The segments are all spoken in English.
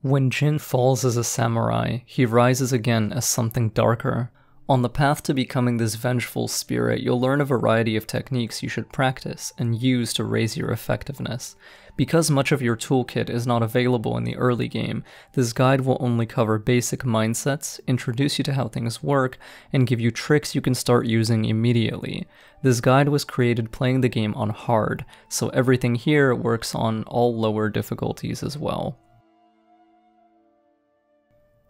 When Jin falls as a samurai, he rises again as something darker. On the path to becoming this vengeful spirit, you'll learn a variety of techniques you should practice and use to raise your effectiveness. Because much of your toolkit is not available in the early game, this guide will only cover basic mindsets, introduce you to how things work, and give you tricks you can start using immediately. This guide was created playing the game on hard, so everything here works on all lower difficulties as well.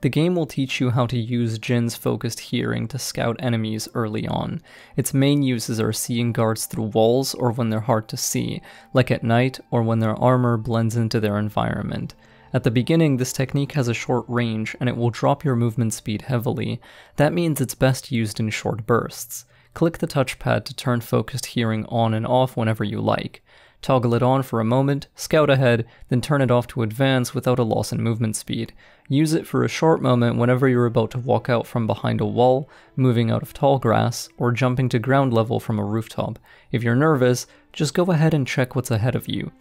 The game will teach you how to use Jin's focused hearing to scout enemies early on. Its main uses are seeing guards through walls or when they're hard to see, like at night or when their armor blends into their environment. At the beginning, this technique has a short range and it will drop your movement speed heavily. That means it's best used in short bursts. Click the touchpad to turn focused hearing on and off whenever you like. Toggle it on for a moment, scout ahead, then turn it off to advance without a loss in movement speed. Use it for a short moment whenever you're about to walk out from behind a wall, moving out of tall grass, or jumping to ground level from a rooftop. If you're nervous, just go ahead and check what's ahead of you,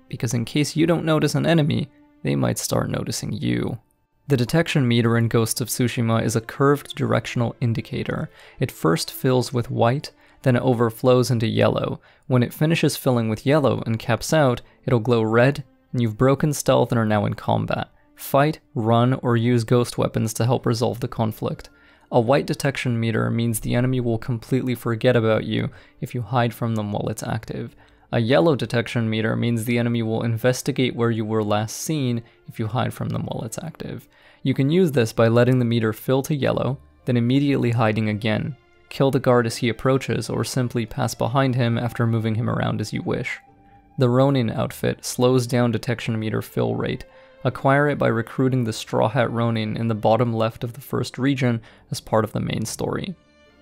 because in case you don't notice an enemy, they might start noticing you. The detection meter in Ghost of Tsushima is a curved directional indicator. It first fills with white, then it overflows into yellow. When it finishes filling with yellow and caps out, it'll glow red, and you've broken stealth and are now in combat. Fight, run, or use ghost weapons to help resolve the conflict. A white detection meter means the enemy will completely forget about you if you hide from them while it's active. A yellow detection meter means the enemy will investigate where you were last seen if you hide from them while it's active. You can use this by letting the meter fill to yellow, then immediately hiding again. Kill the guard as he approaches, or simply pass behind him after moving him around as you wish. The Ronin outfit slows down detection meter fill rate. Acquire it by recruiting the Straw Hat Ronin in the bottom left of the first region as part of the main story.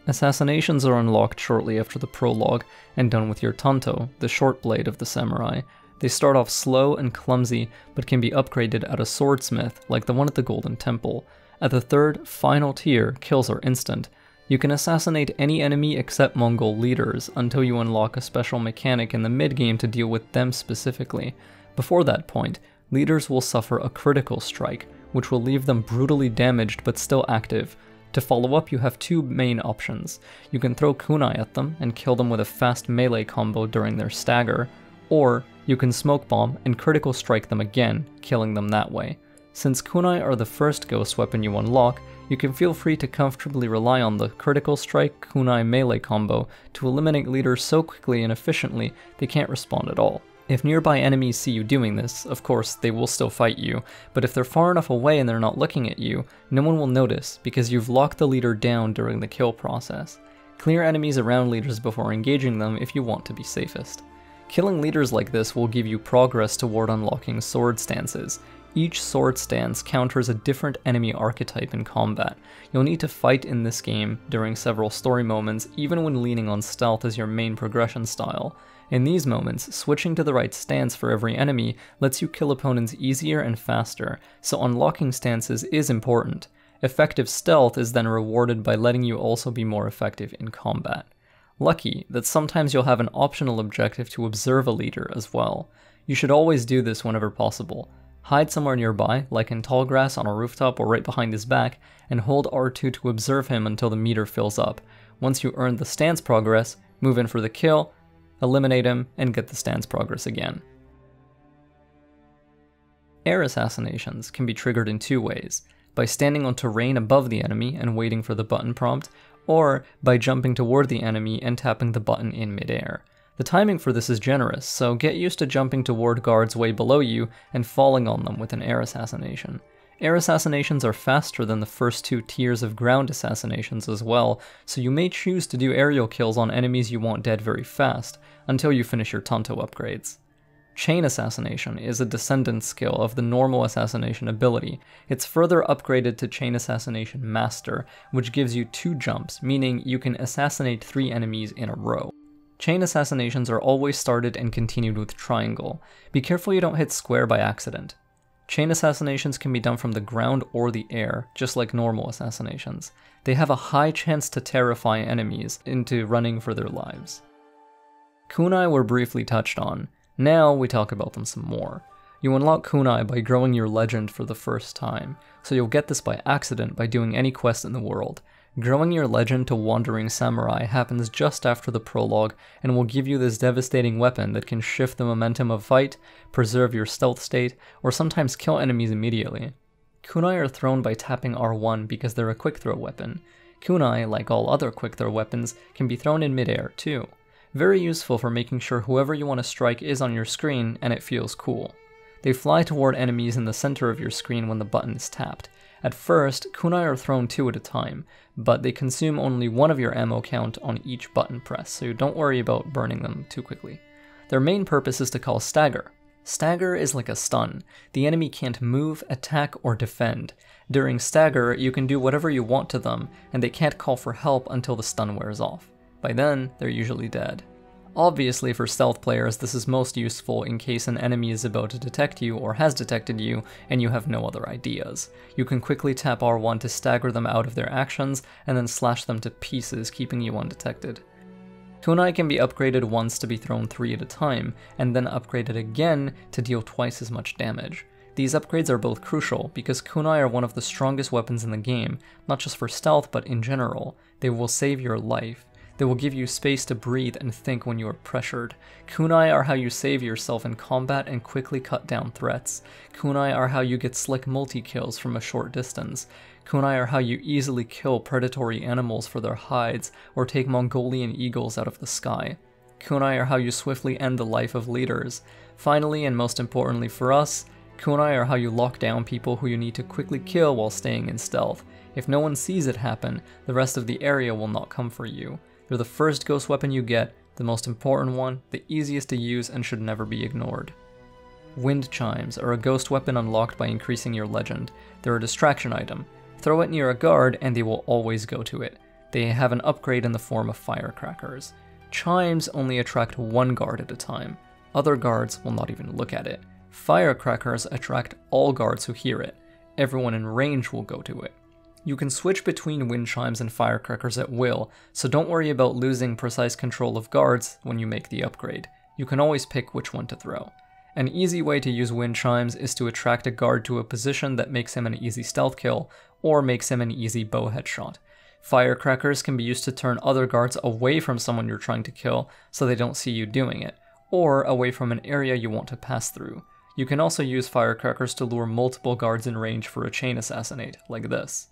Assassinations are unlocked shortly after the prologue, and done with your Tanto, the short blade of the samurai. They start off slow and clumsy, but can be upgraded at a swordsmith, like the one at the Golden Temple. At the third, final tier, kills are instant. You can assassinate any enemy except Mongol leaders until you unlock a special mechanic in the mid-game to deal with them specifically. Before that point, leaders will suffer a critical strike, which will leave them brutally damaged but still active. To follow up, you have two main options. You can throw kunai at them and kill them with a fast melee combo during their stagger, or you can smoke bomb and critical strike them again, killing them that way. Since kunai are the first ghost weapon you unlock, you can feel free to comfortably rely on the critical strike kunai melee combo to eliminate leaders so quickly and efficiently they can't respond at all. If nearby enemies see you doing this, of course they will still fight you, but if they're far enough away and they're not looking at you, no one will notice because you've locked the leader down during the kill process. Clear enemies around leaders before engaging them if you want to be safest. Killing leaders like this will give you progress toward unlocking sword stances. Each sword stance counters a different enemy archetype in combat. You'll need to fight in this game during several story moments, even when leaning on stealth as your main progression style. In these moments, switching to the right stance for every enemy lets you kill opponents easier and faster, so unlocking stances is important. Effective stealth is then rewarded by letting you also be more effective in combat. Lucky that sometimes you'll have an optional objective to observe a leader as well. You should always do this whenever possible. Hide somewhere nearby, like in tall grass on a rooftop or right behind his back, and hold R2 to observe him until the meter fills up. Once you earn the stance progress, move in for the kill, eliminate him, and get the stance progress again. Air assassinations can be triggered in two ways: by standing on terrain above the enemy and waiting for the button prompt, or by jumping toward the enemy and tapping the button in midair. The timing for this is generous, so get used to jumping toward guards way below you and falling on them with an air assassination. Air assassinations are faster than the first two tiers of ground assassinations as well, so you may choose to do aerial kills on enemies you want dead very fast, until you finish your Tanto upgrades. Chain Assassination is a descendant skill of the normal assassination ability. It's further upgraded to Chain Assassination Master, which gives you 2 jumps, meaning you can assassinate 3 enemies in a row. Chain assassinations are always started and continued with triangle. Be careful you don't hit square by accident. Chain assassinations can be done from the ground or the air, just like normal assassinations. They have a high chance to terrify enemies into running for their lives. Kunai were briefly touched on. Now we talk about them some more. You unlock Kunai by growing your legend for the first time, so you'll get this by accident by doing any quest in the world. Growing your legend to Wandering Samurai happens just after the prologue and will give you this devastating weapon that can shift the momentum of fight, preserve your stealth state, or sometimes kill enemies immediately. Kunai are thrown by tapping R1 because they're a quick throw weapon. Kunai, like all other quick throw weapons, can be thrown in midair too. Very useful for making sure whoever you want to strike is on your screen and it feels cool. They fly toward enemies in the center of your screen when the button is tapped. At first, Kunai are thrown 2 at a time, but they consume only 1 of your ammo count on each button press, so don't worry about burning them too quickly. Their main purpose is to cause stagger. Stagger is like a stun. The enemy can't move, attack, or defend. During stagger, you can do whatever you want to them, and they can't call for help until the stun wears off. By then, they're usually dead. Obviously, for stealth players, this is most useful in case an enemy is about to detect you or has detected you and you have no other ideas. You can quickly tap R1 to stagger them out of their actions and then slash them to pieces, keeping you undetected. Kunai can be upgraded once to be thrown 3 at a time, and then upgraded again to deal twice as much damage. These upgrades are both crucial because kunai are one of the strongest weapons in the game, not just for stealth but in general. They will save your life. They will give you space to breathe and think when you are pressured. Kunai are how you save yourself in combat and quickly cut down threats. Kunai are how you get slick multi-kills from a short distance. Kunai are how you easily kill predatory animals for their hides, or take Mongolian eagles out of the sky. Kunai are how you swiftly end the life of leaders. Finally, and most importantly for us, kunai are how you lock down people who you need to quickly kill while staying in stealth. If no one sees it happen, the rest of the area will not come for you. They're the first ghost weapon you get, the most important one, the easiest to use, and should never be ignored. Wind chimes are a ghost weapon unlocked by increasing your legend. They're a distraction item. Throw it near a guard and they will always go to it. They have an upgrade in the form of firecrackers. Chimes only attract one guard at a time. Other guards will not even look at it. Firecrackers attract all guards who hear it. Everyone in range will go to it. You can switch between wind chimes and firecrackers at will, so don't worry about losing precise control of guards when you make the upgrade. You can always pick which one to throw. An easy way to use wind chimes is to attract a guard to a position that makes him an easy stealth kill, or makes him an easy bow headshot. Firecrackers can be used to turn other guards away from someone you're trying to kill so they don't see you doing it, or away from an area you want to pass through. You can also use firecrackers to lure multiple guards in range for a chain assassinate, like this.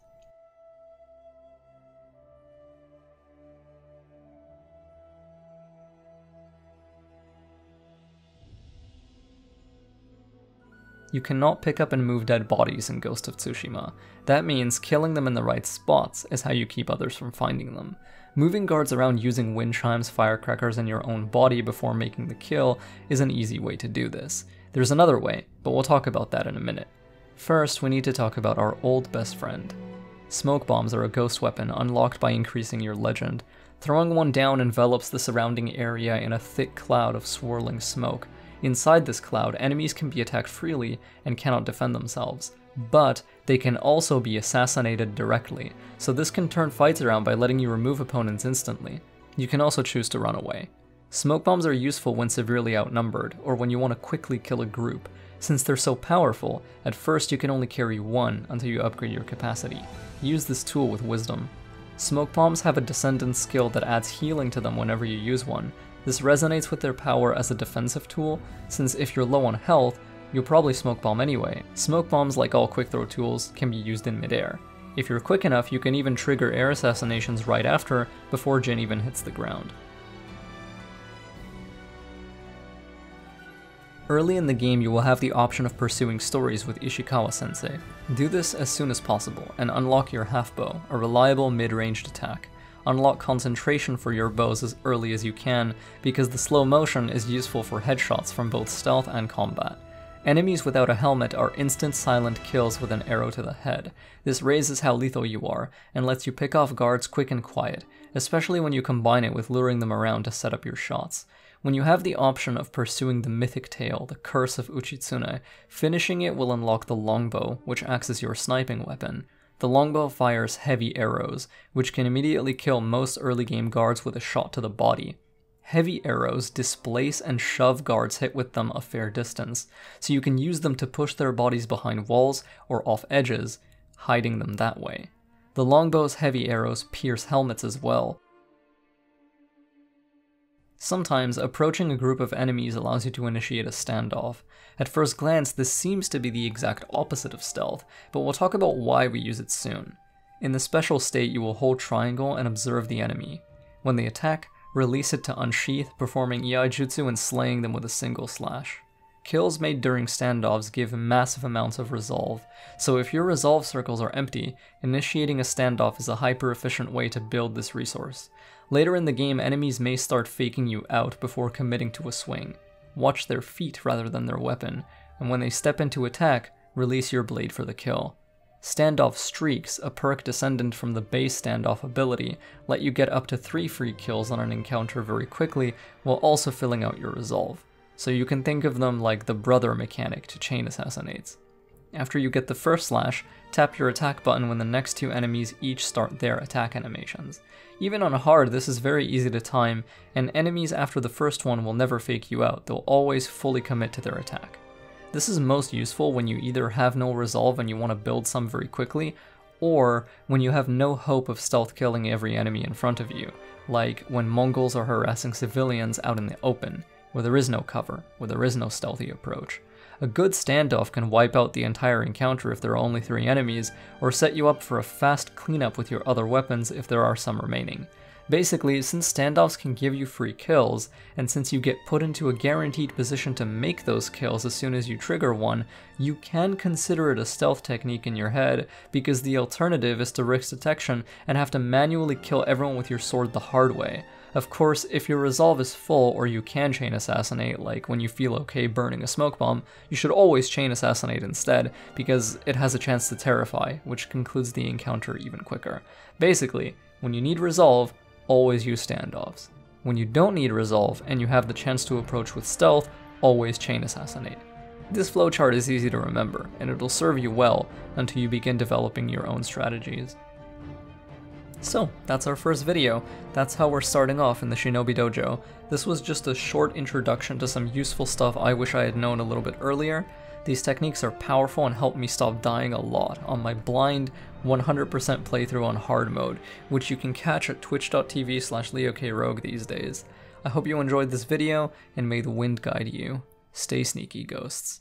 You cannot pick up and move dead bodies in Ghost of Tsushima. That means killing them in the right spots is how you keep others from finding them. Moving guards around using wind chimes, firecrackers, and your own body before making the kill is an easy way to do this. There's another way, but we'll talk about that in a minute. First, we need to talk about our old best friend. Smoke bombs are a ghost weapon unlocked by increasing your legend. Throwing one down envelops the surrounding area in a thick cloud of swirling smoke. Inside this cloud, enemies can be attacked freely and cannot defend themselves, but they can also be assassinated directly, so this can turn fights around by letting you remove opponents instantly. You can also choose to run away. Smoke bombs are useful when severely outnumbered, or when you want to quickly kill a group. Since they're so powerful, at first you can only carry one until you upgrade your capacity. Use this tool with wisdom. Smoke bombs have a descendant skill that adds healing to them whenever you use one. This resonates with their power as a defensive tool, since if you're low on health, you'll probably smoke bomb anyway. Smoke bombs, like all quick throw tools, can be used in midair. If you're quick enough, you can even trigger air assassinations right after, before Jin even hits the ground. Early in the game, you will have the option of pursuing stories with Ishikawa-sensei. Do this as soon as possible, and unlock your half-bow, a reliable mid-ranged attack. Unlock concentration for your bows as early as you can, because the slow motion is useful for headshots from both stealth and combat. Enemies without a helmet are instant silent kills with an arrow to the head. This raises how lethal you are, and lets you pick off guards quick and quiet, especially when you combine it with luring them around to set up your shots. When you have the option of pursuing the mythic tale, the Curse of Uchitsune, finishing it will unlock the Longbow, which acts as your sniping weapon. The Longbow fires heavy arrows, which can immediately kill most early game guards with a shot to the body. Heavy arrows displace and shove guards hit with them a fair distance, so you can use them to push their bodies behind walls or off edges, hiding them that way. The longbow's heavy arrows pierce helmets as well. Sometimes, approaching a group of enemies allows you to initiate a standoff. At first glance, this seems to be the exact opposite of stealth, but we'll talk about why we use it soon. In the special state, you will hold triangle and observe the enemy. When they attack, release it to unsheath, performing EI Jutsu and slaying them with a single slash. Kills made during standoffs give massive amounts of resolve, so if your resolve circles are empty, initiating a standoff is a hyper-efficient way to build this resource. Later in the game, enemies may start faking you out before committing to a swing. Watch their feet rather than their weapon, and when they step into attack, release your blade for the kill. Standoff Streaks, a perk descendant from the base standoff ability, let you get up to 3 free kills on an encounter very quickly while also filling out your resolve. So you can think of them like the brother mechanic to chain assassinates. After you get the first slash, tap your attack button when the next 2 enemies each start their attack animations. Even on hard, this is very easy to time, and enemies after the first one will never fake you out, they'll always fully commit to their attack. This is most useful when you either have no resolve and you want to build some very quickly, or when you have no hope of stealth killing every enemy in front of you, like when Mongols are harassing civilians out in the open, where there is no cover, where there is no stealthy approach. A good standoff can wipe out the entire encounter if there are only 3 enemies, or set you up for a fast cleanup with your other weapons if there are some remaining. Basically, since standoffs can give you free kills, and since you get put into a guaranteed position to make those kills as soon as you trigger one, you can consider it a stealth technique in your head, because the alternative is to risk detection and have to manually kill everyone with your sword the hard way. Of course, if your resolve is full or you can chain assassinate, like when you feel okay burning a smoke bomb, you should always chain assassinate instead, because it has a chance to terrify, which concludes the encounter even quicker. Basically, when you need resolve, always use standoffs. When you don't need resolve and you have the chance to approach with stealth, always chain assassinate. This flowchart is easy to remember, and it'll serve you well until you begin developing your own strategies. So, that's our first video. That's how we're starting off in the Shinobi Dojo. This was just a short introduction to some useful stuff I wish I had known a little bit earlier. These techniques are powerful and helped me stop dying a lot on my blind 100% playthrough on hard mode, which you can catch at twitch.tv/LeoKRogue these days. I hope you enjoyed this video, and may the wind guide you. Stay sneaky, ghosts.